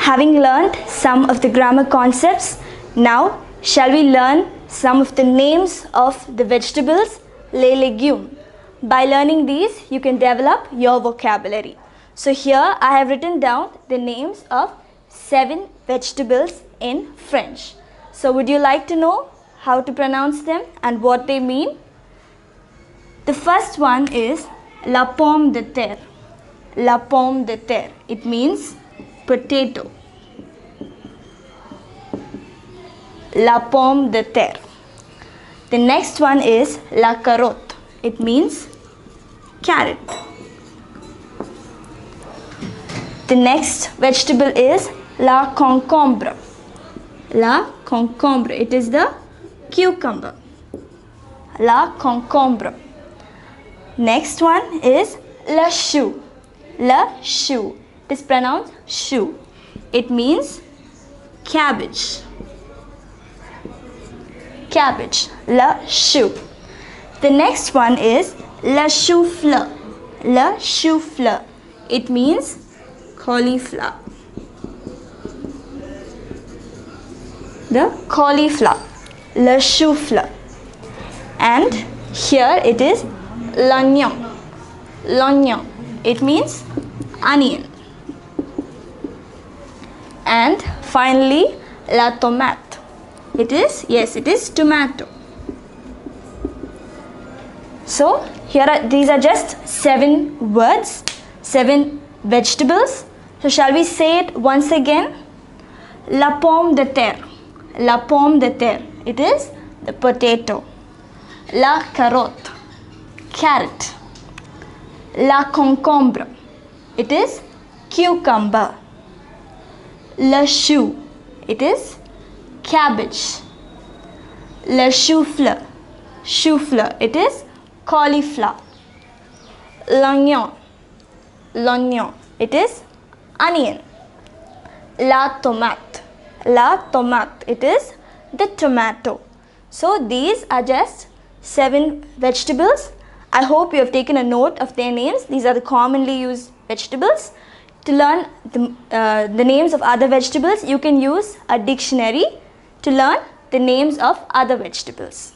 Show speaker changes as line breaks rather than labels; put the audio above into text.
Having learned some of the grammar concepts, now shall we learn some of the names of the vegetables, les légumes. By learning these, you can develop your vocabulary. So here I have written down the names of 7 vegetables in French. So would you like to know how to pronounce them and what they mean? The first one is la pomme de terre. La pomme de terre. It means potato. La pomme de terre. The next one is la carotte. It means carrot. The next vegetable is la concombre. La concombre. It is the cucumber. La concombre. Next one is la chou. La chou. It is pronounced chou. It means cabbage. Cabbage. La chou. The next one is la chou-fleur. La chou-fleur. It means cauliflower. The cauliflower. La chou-fleur. And here it is l'oignon. L'oignon. It means onion. And finally la tomate. It is tomato. So these are just 7 words, 7 vegetables. So shall we say it once again? La pomme de terre. La pomme de terre. It is the potato. La carotte. Carrot. La concombre. It is cucumber. La chou. It is cabbage. La chou-fleur. Chou-fleur. It is cauliflower. L'oignon. L'oignon. It is onion. La tomate. La tomate. It is the tomato. So these are just 7 vegetables. I hope you have taken a note of their names. These are the commonly used vegetables. To learn the names of other vegetables, you can use a dictionary to learn the names of other vegetables.